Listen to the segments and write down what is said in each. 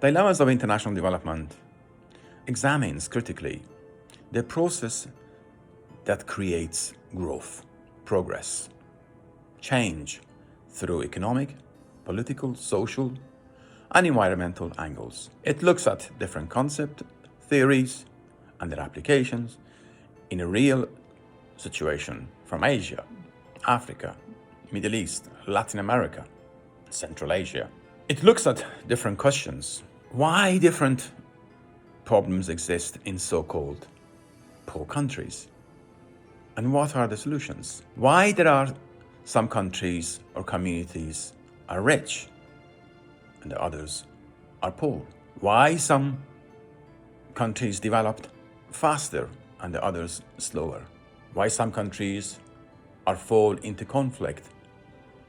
Dilemmas of International Development examines critically the process that creates growth, progress, change through economic, political, social, and environmental angles. It looks at different concepts, theories, and their applications in a real situation from Asia, Africa, Middle East, Latin America, Central Asia. It looks at different questions. Why different problems exist in so-called poor countries? And what are the solutions? Why there are some countries or communities are rich and the others are poor? Why some countries developed faster and the others slower? Why some countries are fall into conflict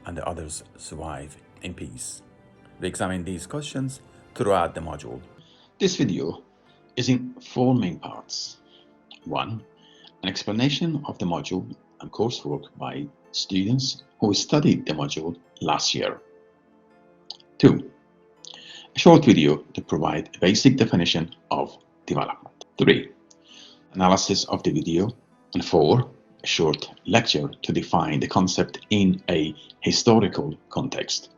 and the others survive in peace? We examine these questions throughout the module. This video is in 4 main parts. 1. An explanation of the module and coursework by students who studied the module last year. 2. A short video to provide a basic definition of development. 3. Analysis of the video. And 4. A short lecture to define the concept in a historical context.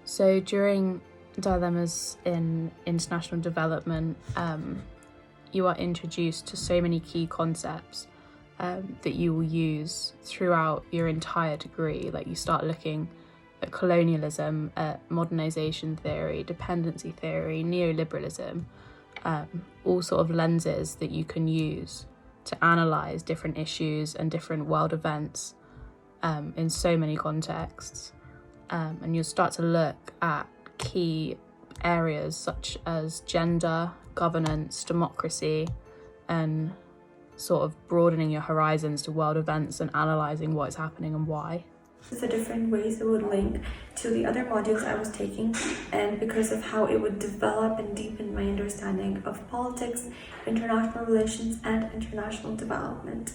So during Dilemmas in International Development, you are introduced to so many key concepts that you will use throughout your entire degree. Like, you start looking at colonialism, at modernization theory, dependency theory, neoliberalism, all sort of lenses that you can use to analyze different issues and different world events in so many contexts. And you'll start to look at key areas such as gender, governance, democracy, and sort of broadening your horizons to world events and analysing what is happening and why. The different ways it would link to the other modules I was taking, and because of how it would develop and deepen my understanding of politics, international relations, and international development.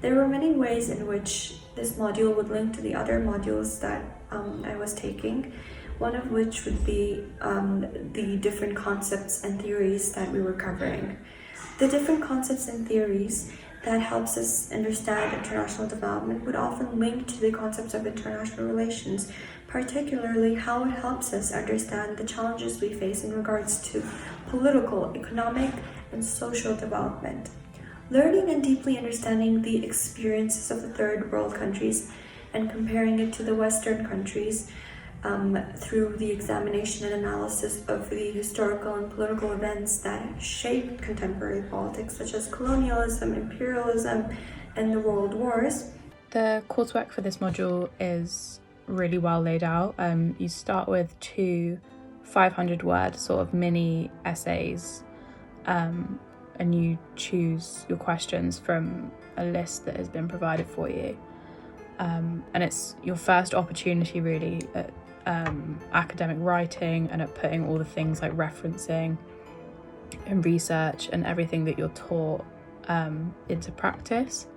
There were many ways in which this module would link to the other modules that I was taking, one of which would be the different concepts and theories that we were covering. The different concepts and theories that helps us understand international development would often link to the concepts of international relations, particularly how it helps us understand the challenges we face in regards to political, economic, and social development. Learning and deeply understanding the experiences of the third world countries and comparing it to the Western countries through the examination and analysis of the historical and political events that shaped contemporary politics, such as colonialism, imperialism, and the world wars. The coursework for this module is really well laid out. You start with 2 500-word sort of mini essays, and you choose your questions from a list that has been provided for you. And it's your first opportunity really at academic writing and at putting all the things like referencing and research and everything that you're taught into practice.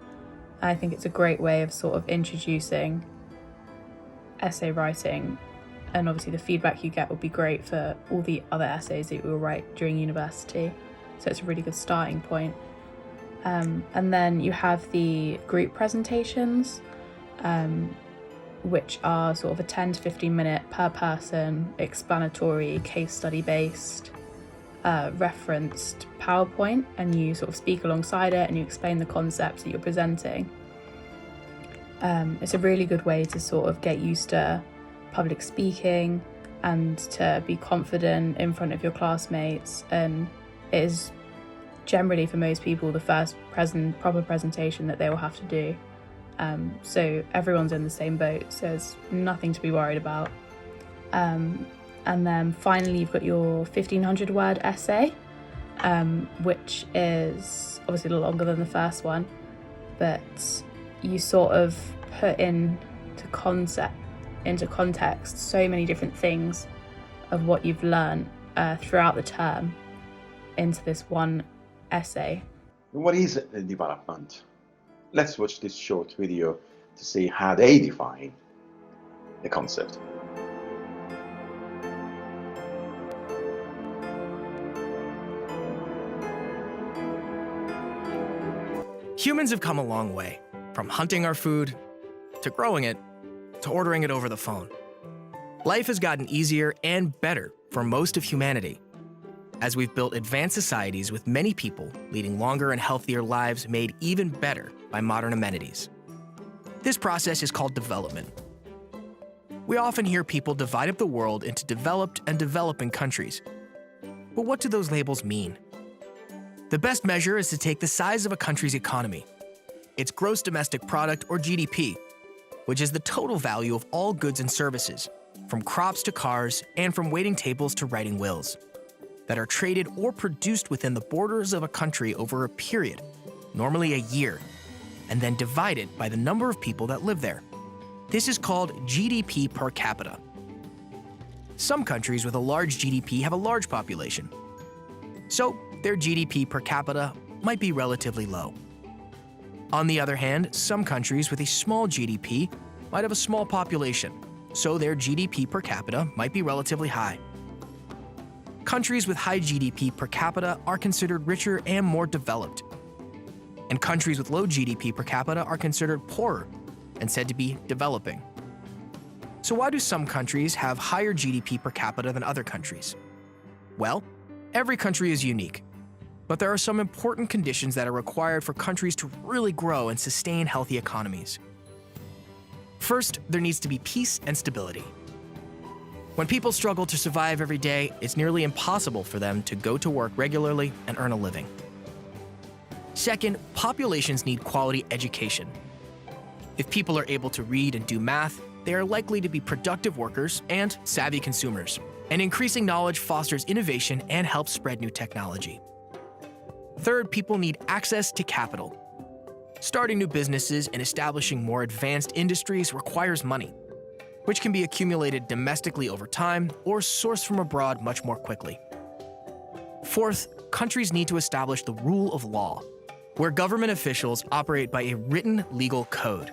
I think it's a great way of sort of introducing essay writing, and obviously the feedback you get will be great for all the other essays that you will write during university. So it's a really good starting point. And then you have the group presentations, which are sort of a 10 to 15 minute per person, explanatory, case study based, referenced PowerPoint, and you sort of speak alongside it and you explain the concepts that you're presenting. It's a really good way to sort of get used to public speaking and to be confident in front of your classmates, and it is generally for most people the first proper presentation that they will have to do. So everyone's in the same boat, so there's nothing to be worried about. And then finally you've got your 1500-word essay, which is obviously a little longer than the first one, but you sort of put into context so many different things of what you've learned throughout the term into this one essay. What is development? Let's watch this short video to see how they define the concept. Humans have come a long way, from hunting our food, to growing it, to ordering it over the phone. Life has gotten easier and better for most of humanity, as we've built advanced societies with many people leading longer and healthier lives made even better by modern amenities. This process is called development. We often hear people divide up the world into developed and developing countries. But what do those labels mean? The best measure is to take the size of a country's economy, its gross domestic product or GDP, which is the total value of all goods and services, from crops to cars and from waiting tables to writing wills, that are traded or produced within the borders of a country over a period, normally a year, and then divided by the number of people that live there. This is called GDP per capita. Some countries with a large GDP have a large population, so their GDP per capita might be relatively low. On the other hand, some countries with a small GDP might have a small population, so their GDP per capita might be relatively high. Countries with high GDP per capita are considered richer and more developed, and countries with low GDP per capita are considered poorer and said to be developing. So why do some countries have higher GDP per capita than other countries? Well, every country is unique, but there are some important conditions that are required for countries to really grow and sustain healthy economies. First, there needs to be peace and stability. When people struggle to survive every day, it's nearly impossible for them to go to work regularly and earn a living. Second, populations need quality education. If people are able to read and do math, they are likely to be productive workers and savvy consumers. And increasing knowledge fosters innovation and helps spread new technology. Third, people need access to capital. Starting new businesses and establishing more advanced industries requires money, which can be accumulated domestically over time or sourced from abroad much more quickly. Fourth, countries need to establish the rule of law, where government officials operate by a written legal code,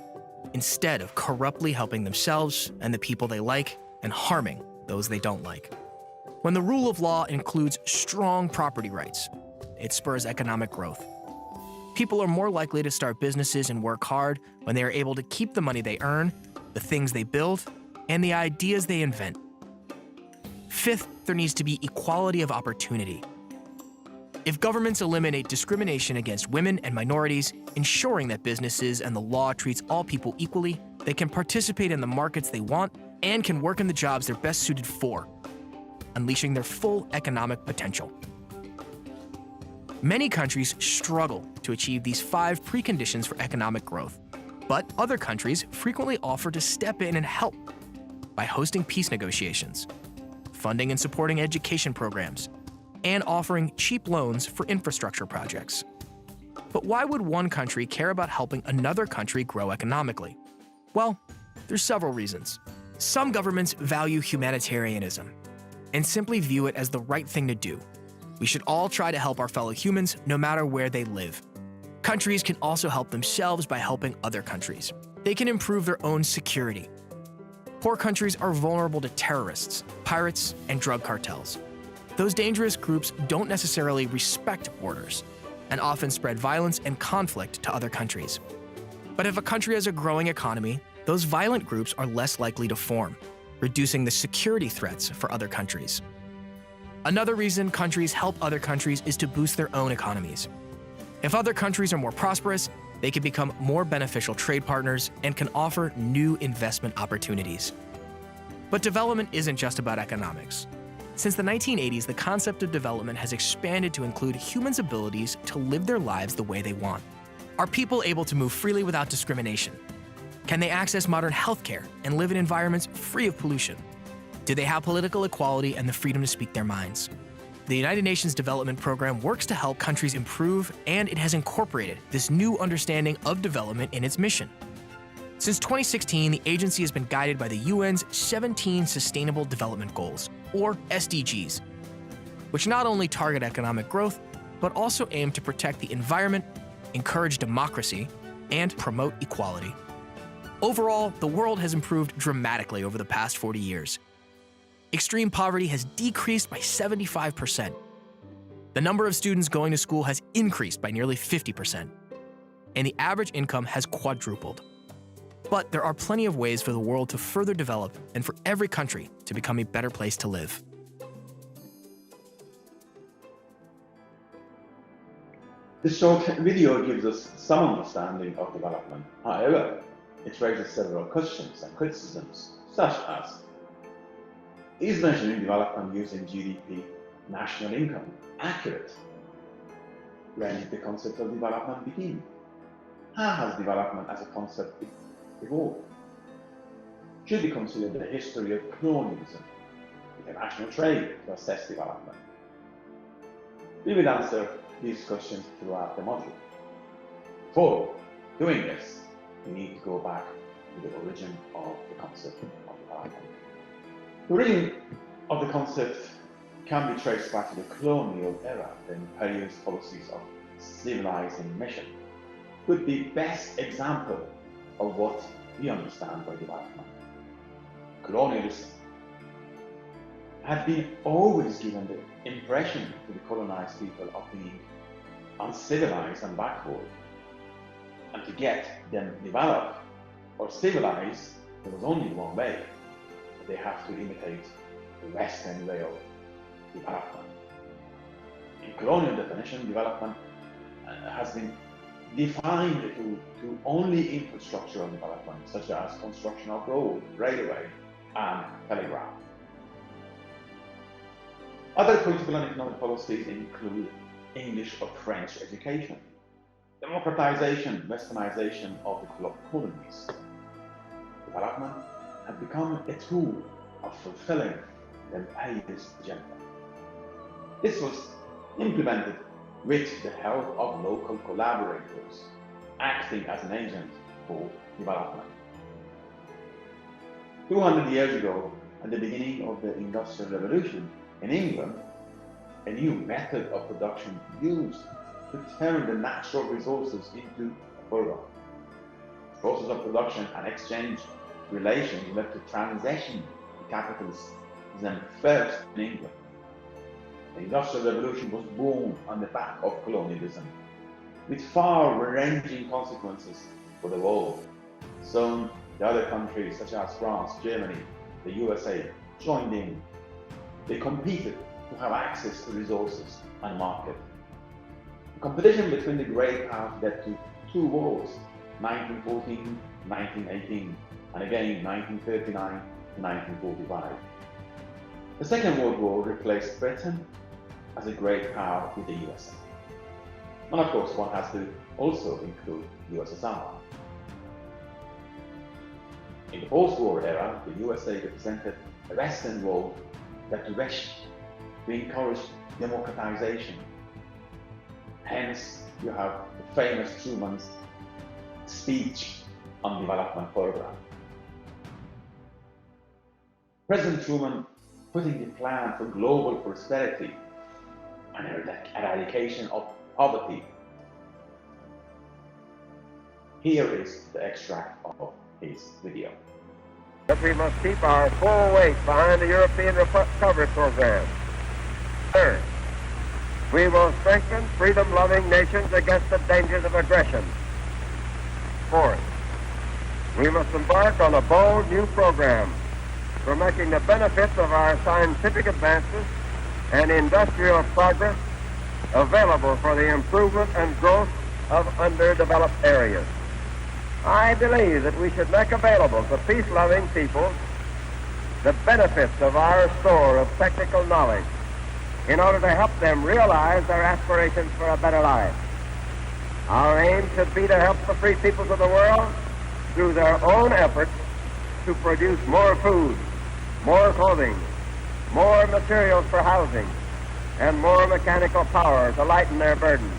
instead of corruptly helping themselves and the people they like and harming those they don't like. When the rule of law includes strong property rights, it spurs economic growth. People are more likely to start businesses and work hard when they are able to keep the money they earn, the things they build, and the ideas they invent. Fifth, there needs to be equality of opportunity. If governments eliminate discrimination against women and minorities, ensuring that businesses and the law treats all people equally, they can participate in the markets they want and can work in the jobs they're best suited for, unleashing their full economic potential. Many countries struggle to achieve these 5 preconditions for economic growth, but other countries frequently offer to step in and help by hosting peace negotiations, funding and supporting education programs, and offering cheap loans for infrastructure projects. But why would one country care about helping another country grow economically? Well, there's several reasons. Some governments value humanitarianism and simply view it as the right thing to do. We should all try to help our fellow humans no matter where they live. Countries can also help themselves by helping other countries. They can improve their own security. Poor countries are vulnerable to terrorists, pirates, and drug cartels. Those dangerous groups don't necessarily respect borders and often spread violence and conflict to other countries. But if a country has a growing economy, those violent groups are less likely to form, reducing the security threats for other countries. Another reason countries help other countries is to boost their own economies. If other countries are more prosperous, they can become more beneficial trade partners and can offer new investment opportunities. But development isn't just about economics. Since the 1980s, the concept of development has expanded to include humans' abilities to live their lives the way they want. Are people able to move freely without discrimination? Can they access modern healthcare and live in environments free of pollution? Do they have political equality and the freedom to speak their minds? The United Nations Development Program works to help countries improve, and it has incorporated this new understanding of development in its mission. Since 2016, the agency has been guided by the UN's 17 Sustainable Development Goals, or SDGs, which not only target economic growth, but also aim to protect the environment, encourage democracy, and promote equality. Overall, the world has improved dramatically over the past 40 years. Extreme poverty has decreased by 75%. The number of students going to school has increased by nearly 50%. and the average income has quadrupled. But there are plenty of ways for the world to further develop and for every country to become a better place to live. This short video gives us some understanding of development. However, it raises several questions and criticisms, such as: is measuring development using GDP, national income, accurate? When did the concept of development begin? How has development as a concept evolved? Should we consider the history of colonialism, international trade to assess development? We will answer these questions throughout the module. For doing this, we need to go back to the origin of the concept of development. The origin of the concept can be traced back to the colonial era. The imperialist policies of civilizing mission could be best example of what we understand by development. Colonialists have been always given the impression to the colonized people of being uncivilized and backward. And to get them developed or civilized, there was only one way. They have to imitate the Western way of development. In colonial definition, development has been defined to only infrastructural development, such as construction of road, railway, and telegraph. Other political and economic policies include English or French education, democratization, westernization of the colonies. Development had become a tool of fulfilling the imperialist agenda. This was implemented with the help of local collaborators, acting as an agent for development. 200 years ago, at the beginning of the Industrial Revolution in England, a new method of production used to turn the natural resources into a product. The process of production and exchange relations led to transition to capitalism first in England. The Industrial Revolution was born on the back of colonialism, with far-ranging consequences for the world. Soon, the other countries such as France, Germany, the USA joined in. They competed to have access to resources and market. The competition between the great powers led to two wars, 1914, 1918, and again 1939 to 1945. The Second World War replaced Britain as a great power with the USA. And of course, one has to also include USSR. In the post-war era, the USA represented a Western world that wished to encourage democratization. Hence, you have the famous Truman's speech on development program. President Truman putting the plan for global prosperity and eradication of poverty. Here is the extract of his video. That we must keep our full weight behind the European Recovery Program. Third, we will strengthen freedom-loving nations against the dangers of aggression. Fourth, we must embark on a bold new program for making the benefits of our scientific advances and industrial progress available for the improvement and growth of underdeveloped areas. I believe that we should make available to peace-loving people the benefits of our store of technical knowledge in order to help them realize their aspirations for a better life. Our aim should be to help the free peoples of the world through their own efforts to produce more food, more clothing, more materials for housing, and more mechanical power to lighten their burdens.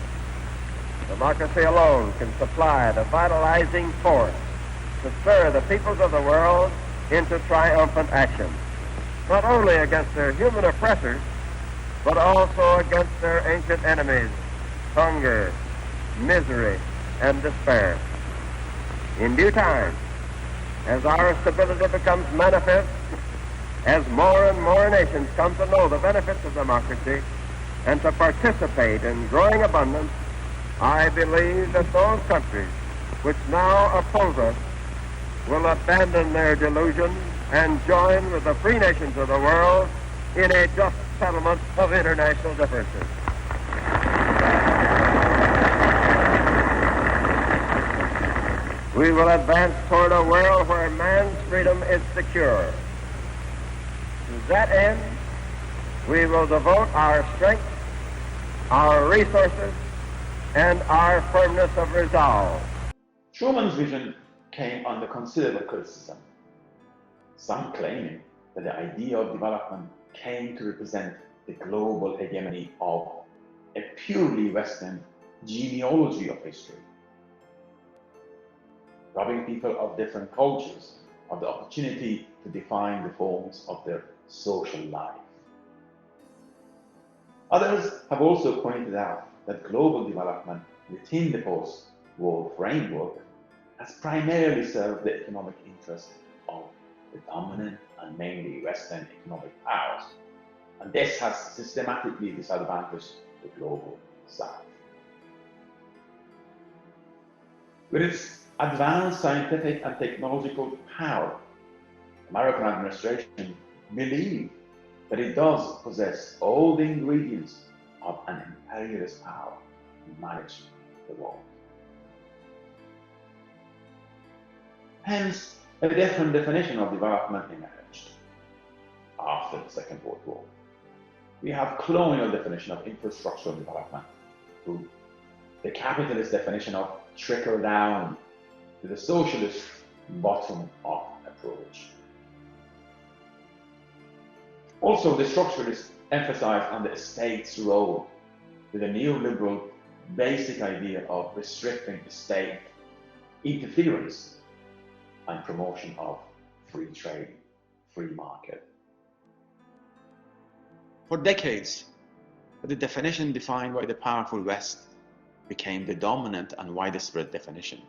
Democracy alone can supply the vitalizing force to stir the peoples of the world into triumphant action, not only against their human oppressors, but also against their ancient enemies, hunger, misery, and despair. In due time, as our stability becomes manifest, as more and more nations come to know the benefits of democracy and to participate in growing abundance, I believe that those countries which now oppose us will abandon their delusions and join with the free nations of the world in a just settlement of international differences. We will advance toward a world where man's freedom is secure. To that end, we will devote our strength, our resources, and our firmness of resolve. Truman's vision came under considerable criticism, some claiming that the idea of development came to represent the global hegemony of a purely Western genealogy of history, robbing people of different cultures of the opportunity to define the forms of their social life. Others have also pointed out that global development within the post-war framework has primarily served the economic interests of the dominant and mainly Western economic powers, and this has systematically disadvantaged the global South. With its advanced scientific and technological power, the American administration believes that it does possess all the ingredients of an imperialist power to manage the world. Hence, a different definition of development emerged after the Second World War. We have colonial definition of infrastructural development, to the capitalist definition of trickle down, to the socialist bottom-up approach. Also, the structuralists emphasize on the state's role, with a neoliberal basic idea of restricting state interference and promotion of free trade, free market. For decades, the definition defined by the powerful West became the dominant and widespread definition.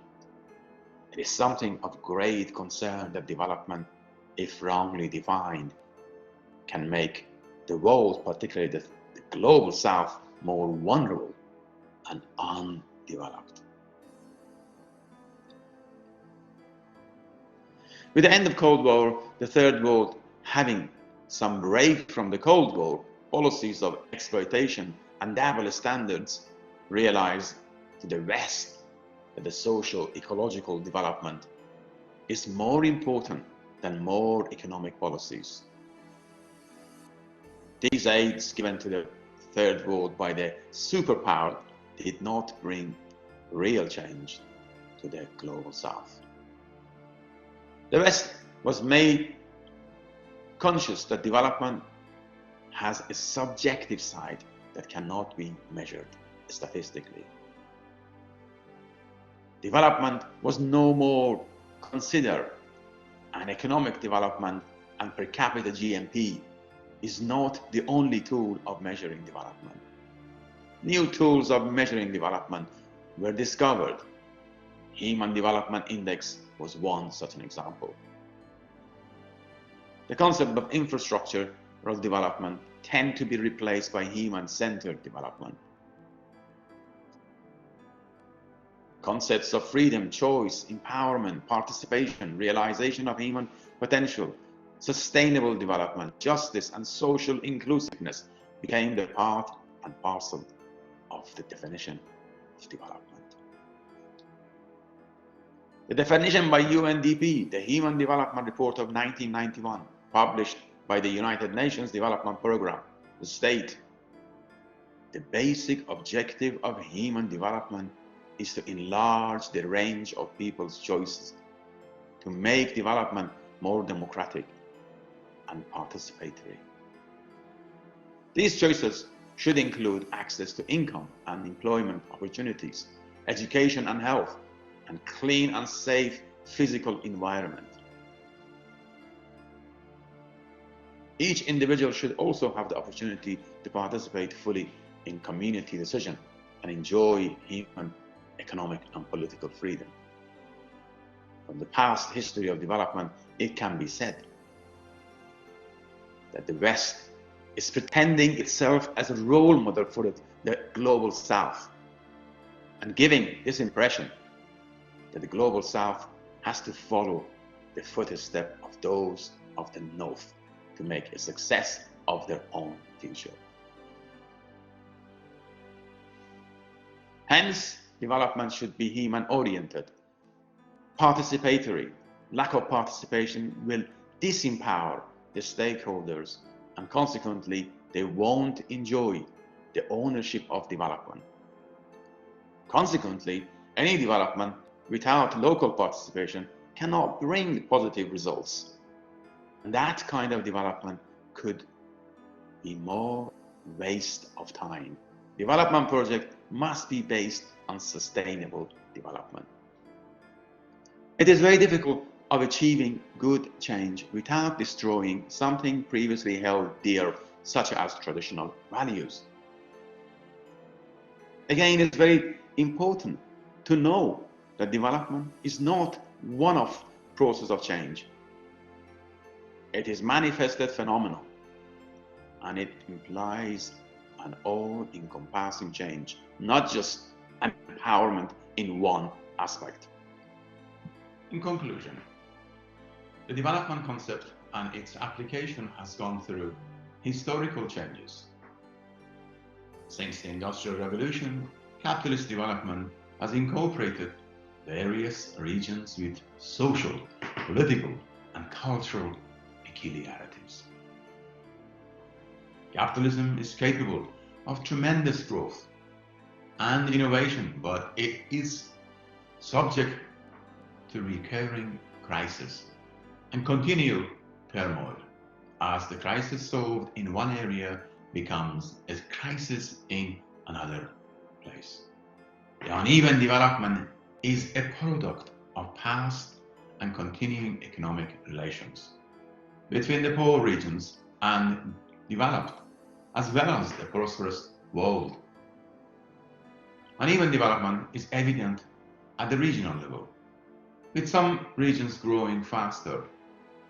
It is something of great concern that development, if wrongly defined, can make the world, particularly the global South, more vulnerable and undeveloped. With the end of Cold War, the Third World having some break from the Cold War, policies of exploitation and double standards realized to the West that the social ecological development is more important than more economic policies. These aids given to the Third World by the superpower did not bring real change to the global South. The West was made conscious that development has a subjective side that cannot be measured statistically. Development was no more considered an economic development, and per capita GNP is not the only tool of measuring development. New tools of measuring development were discovered. Human Development Index was one such an example. The concept of infrastructural development tend to be replaced by human-centered development. Concepts of freedom, choice, empowerment, participation, realization of human potential, sustainable development, justice, and social inclusiveness became the part and parcel of the definition of development. The definition by UNDP, the Human Development Report of 1991, published by the United Nations Development Programme, states the basic objective of human development is to enlarge the range of people's choices, to make development more democratic and participatory. These choices should include access to income and employment opportunities, education and health, and clean and safe physical environment. Each individual should also have the opportunity to participate fully in community decision and enjoy human, economic, and political freedom. From the past history of development, it can be said that the West is pretending itself as a role model for the global South. and giving this impression that the Global South has to follow the footsteps of those of the North to make a success of their own future. Hence, development should be human-oriented, participatory. Lack of participation will disempower the stakeholders, and consequently, they won't enjoy the ownership of development. Consequently, any development without local participation cannot bring positive results. And that kind of development could be more waste of time. Development project must be based on sustainable development. It is very difficult of achieving good change without destroying something previously held dear, such as traditional values. Again, it's very important to know that development is not one-off process of change. It is manifested phenomenon, and it implies an all-encompassing change, not just an empowerment in one aspect. In conclusion, the development concept and its application has gone through historical changes. Since the Industrial Revolution, capitalist development has incorporated various regions with social, political, and cultural peculiarities. Capitalism is capable of tremendous growth and innovation, but it is subject to recurring crisis and continual turmoil, as the crisis solved in one area becomes a crisis in another place. The uneven development is a product of past and continuing economic relations between the poor regions and developed, as well as the prosperous world. Uneven development is evident at the regional level, with some regions growing faster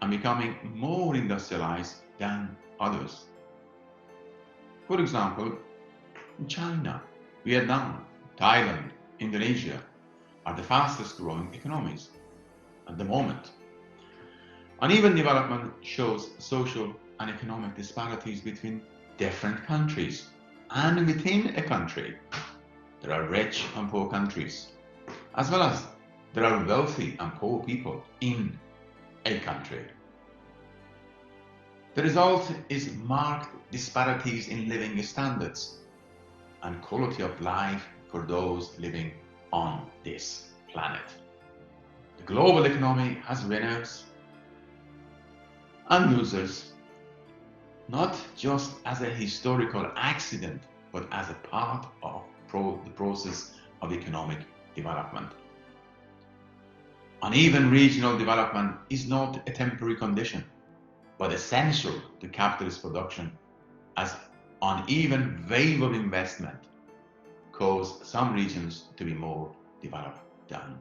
and becoming more industrialized than others. For example, China, Vietnam, Thailand, Indonesia are the fastest growing economies at the moment. Uneven development shows social and economic disparities between different countries and within a country. There are rich and poor countries, as well as there are wealthy and poor people in a country. The result is marked disparities in living standards and quality of life for those living on this planet. The global economy has winners and losers, not just as a historical accident, but as a part of the process of economic development. Uneven regional development is not a temporary condition, but essential to capitalist production, as uneven wave of investment cause some regions to be more developed than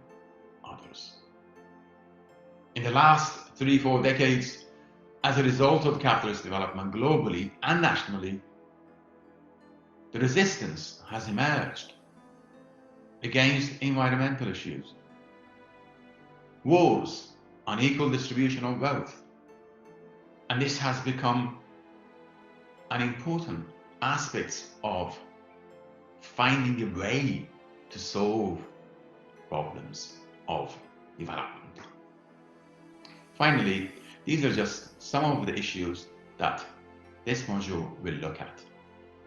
others. In the last 3-4 decades, as a result of capitalist development globally and nationally, the resistance has emerged against environmental issues, wars, unequal distribution of wealth, and this has become an important aspect of finding a way to solve problems of development. Finally, these are just some of the issues that this module will look at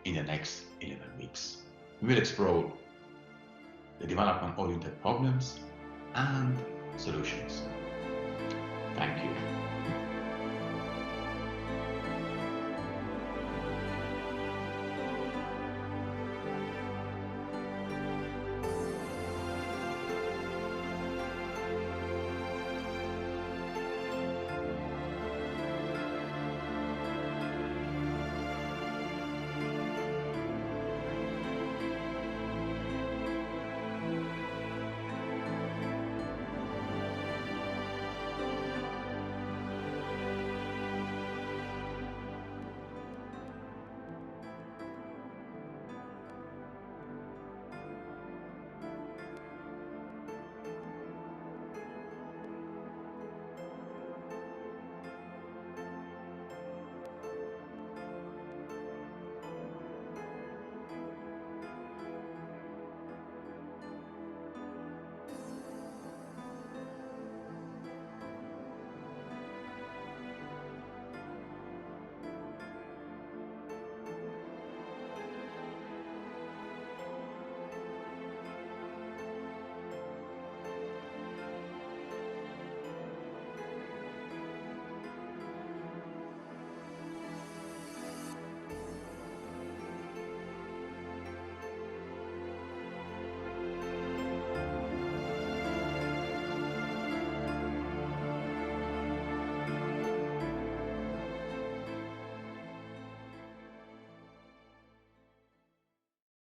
in the next 11 weeks. We will explore the development-oriented problems and solutions. Thank you.